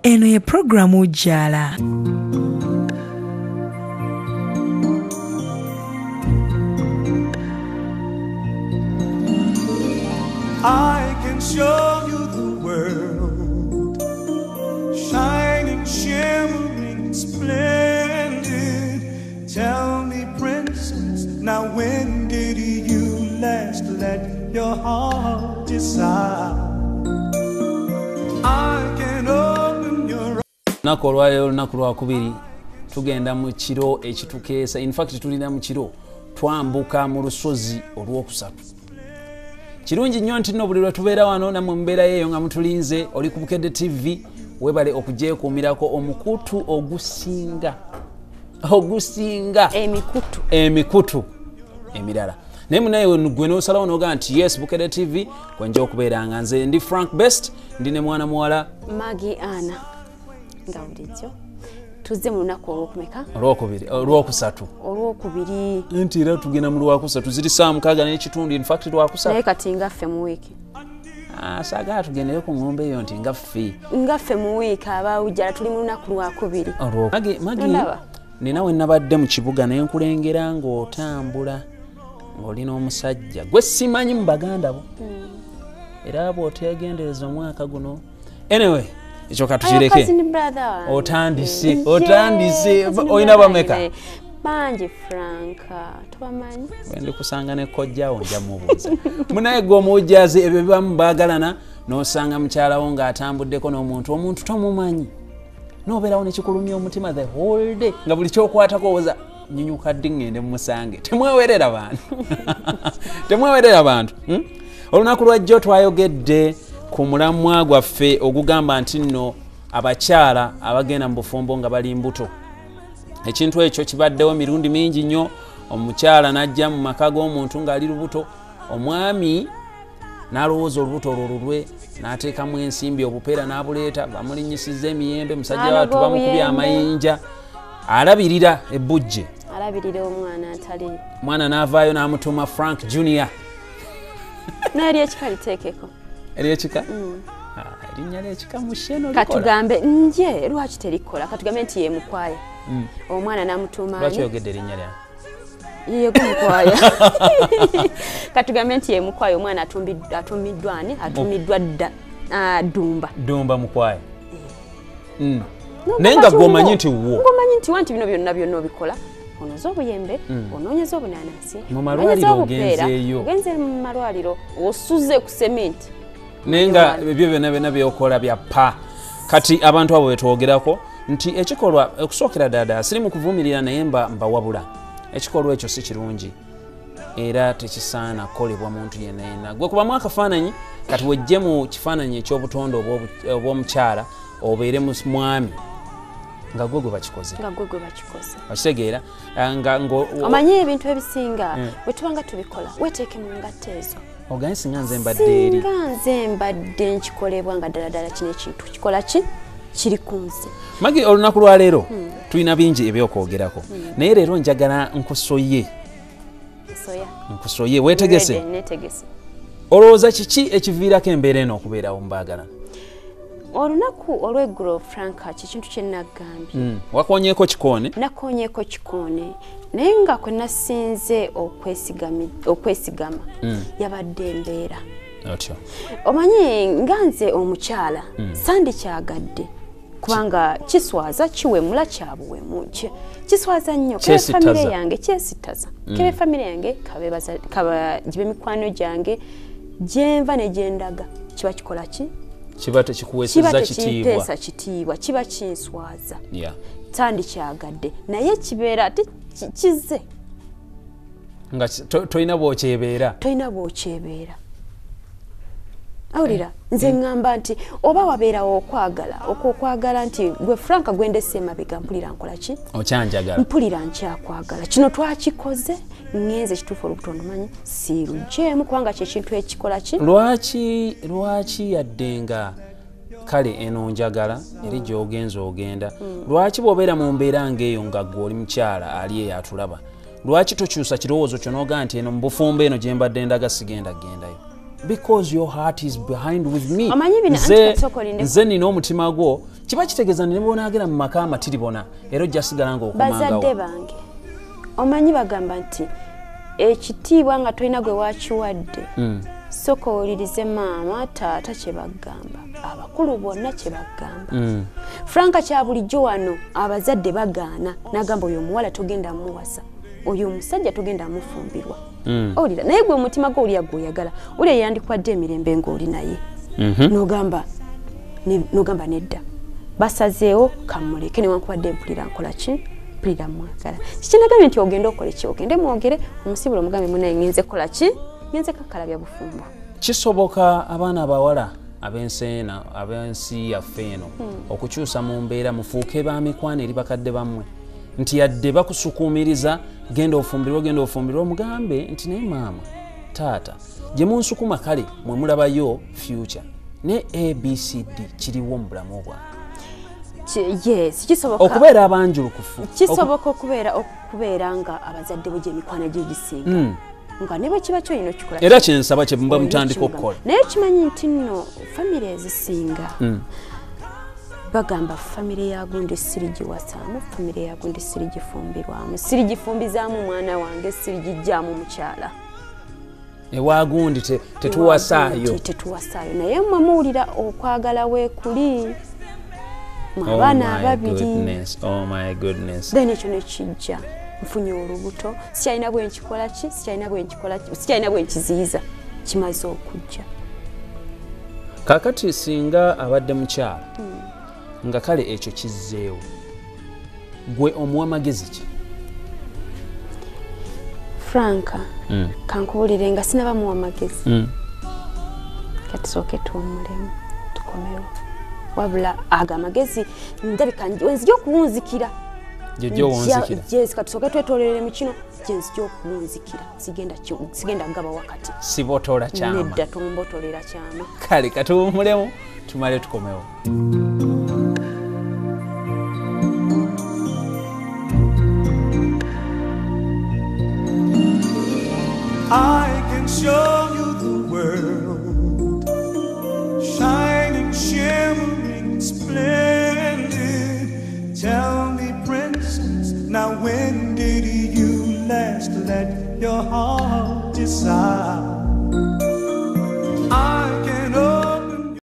eno ye programu Jala. I can show you the world, shining, shimmering, splendid. Tell me, princess, now when did you last let your heart decide? I can open your nakolwayo nakulwa kubiri tugenda mu kiro ekitukeesa. In fact tulina mu kiro twambuka mu lusozi olwokusatu. Kirungi nnyo nti nno buli lwe tubeera wano nammwe mbeera yeeyo nga mutulinze oli ku Bukedde TV webale okugyekuumirako omukutu ogusinga emikutu emirala. Naye munaye gwe n'osalawo n'ogaa nti yes Bukedde TV kwenja okubeera nga nze ndi Frank Best ndi ne mwana muwala Maggie Anna nga bulijjo tuzze mu lunaku olwokumeka olwokusatu nti era tugenda mu lwakusatu ziri saa 6:30 in fact lwakusatu naye kati ngaffe mu wiiki saagala tugendere ku ngombe eyo nti ngaffe mu wiiki abawujjala tuli mu lunaku lwakubiri. Magi nina we nabadde mu kibuga naye nkulengera ng'otambula ng'olina omusajja gwe simanyi mu baganda bo era bw'otegendereza omwaka guno anyway ekyo katukireke otandise olina bameka bangi Franka tubamanyi wendi kusanga ne kojjawo nja mubuuza munaye gwe omuwujjazi ebyo bibamu baagalana n'osanga mukyalawo ng'atambuddeko omuntu tomumanyi n'obeerawo ne kikulumya omutima the whole day nga buli kyokwatako owoza nyinyuka ddi ŋŋende mumusange temwewerera bantu olunaku lwajjo twayogedde ku mulamwa gwaffe ogugamba nti nno abakyala abagenda mu bufumbo nga bali mbuto. Ekintu ekyo kibaddewo mirundi mingi nnyo. Omukyala n'ajja mu maka g'omuntu ng'ali lubuto, omwami n'alowooza olubuto olwo lulwe n'ateekamu ensimbi obupeera n'abuleeta bamulinyisizza emiyembe musajja watu bamukubya amayinja alabirira ebbujje omwana n'avaayo n'amutuma Frank Junior n'eryekika liteekeko eryekika erinnya lyekika musheno katugambe nje lwaki terikola katugambe nti ye mukwaya omwana n'amutuma lwaki oyogedde erinnya lya ye mukwaya katugambe nti ye mukwaya omwana atumiddwa dumba mukwaya naye nga gwomanyi nti wanti bino byonna obikola onoza obuyembe onoonyeza obunanasi mu malwaliro ogenzeeyo ogenze mu malwaliro osuze ku sementi naye nga ebyo byonna byokola bya pa kati abantu abo betwogerako nti ekikolwa okusookera ddala siri mu kuvumirira naye mbawabula ekikolwa ekyo si kirungi era tekisaana kukolebwa muntu yenna gwe kubamu akafaananyi kati wejje mu kifaananyi ekyobutonde obw'omukyala obeere mwami nga gwe bakikoze bakitegeera omanyi ebintu ebisinga bwe tubanga tubikola weteeke mu ngatto ezo oganye singa nze mbadde eri nze mbadde nkikolebwa nga ddala kino ekintu kikola ki kiri ku nze. Magi olunaku lwa leero tulina bingi ebyokwogerako naye leero njagala nkusoye weetegese olowooza kiki ekiviirako embeera eno okubeerawo mubaagalana olunaku olw'eggulo Franka kikintu kye naggambye wakonyeeko kikoone nakonyeeko kikoone naye nga kwe nasinze okwesigama yabadde embeera otyo omanyi nga nze omukyala sandikyagadde kubanga kiswaza kiwemula kyabuwemu kiswaza nnyo kebe famire yange kyesittaza kebe famire yange kabagibe mikwano gyange gyenva ne gyendaga kiba kikola ki kiba tekikuweeseza kitiibwa kiba kinswaza tandikyagadde naye kibeera ate kize nga toyina bwokyebeera awulira nze ngamba nti oba wabeerawo okwagala nti gwe Franka gwendese emabega mpulira nkola ki okyanjagala mpulira nkyakwagala kino twakikoze ngenze kituufu olubutondo manyi siirugjeemu kubanga kyekintu ekikola ki lwaki yaddenga kale eno njagala eri gy'ogenza ogenda lwaki bw'obeera mu mbeera ng'eyo nga gwe oli mukyala ali eyo atulaba lwaki tokyusa kirowoozo kyo n'ogaa nti eno mu bufumbo eno gye mbadde ndaga sigenda gendayo because your heart is behind with me. Omanyi bino nze nina omutima gwo kiba kitegeeza ne bonaagera mu maka amatiribona era ojja sigala nga bazadde okumangawo. bange omanyi bagamba nti ekitiibwa nga tolina gwe wakiwadde soka owulirize maama taata kye bagamba abakulu bonna kye bagamba Franka kya bulijjo wano abazadde bagaana n'agamba oyo omuwala togenda muwasa oyo omusajja togenda mufumbirwa owulira naye gwe omutima gwe oliya gw'oyagala oliya yandikwadde emirembe ng'oli naye n'ogamba nedda basazeewo kamuleke newankubadde mpulira nkola ki mpulira mwagala kikinagambye nti ogende okole ki ogende mwogere omusibula omugambe munaye ngenze kola ki ngenze kakalabya bufumbo. Kisoboka abaana abawala ab'ensi yaffe eno okukyusa mu mbeera mufuuke ba mikwano eri bakadde bammwe nti yadde bakusukuumiriza genda ofumbirwe omugambe nti naye maama taata gye munsukuma kale mwe mulabayo future ne ABCD kiriwo mu bulamu bwange. Yes, kisoboka okubeera abanjulukufu kisoboka okubeera nga abazadde bo gye mikwano gye gisinga nga ne bwe kiba kyolina okikola era kyensaba kye mba mutandika okukola naye kimanyi nti nno famire ezisinga bagamba famire ya gundi sirigiwasaamu famire ya gundi sirigifumbirwamu sirigifumbizaamu mwana wange sirigijjaamu mukyala ewa gundi tetuwasaayo naye mmwe muwulira okwagala weekuli abaana ababiri then ekyo nekijja nfunye olubuto sikyalina bwenkikola ki sikyalina bwenkiziyiza kimaze okujja kakati singa abadde mukyala nga kale ekyo kizzeewo gwe omuwa magezi ki Franka kankuwulire nga sinaba muwa magezi katusooke tuwumulemu tukomewo wabula aga magezi ndabika wenzijja okuwunzikira katusooke twetoolere mu kino gyenzijja okuwunzikira sigenda ngaba wakati sibotoola kyama nedda tombotoolera kyama kale katuwumulemu tumale tukomewo. I can show you the world, shining, shimmering, splendid. Tell me, princess, now when did you last let your heart decide?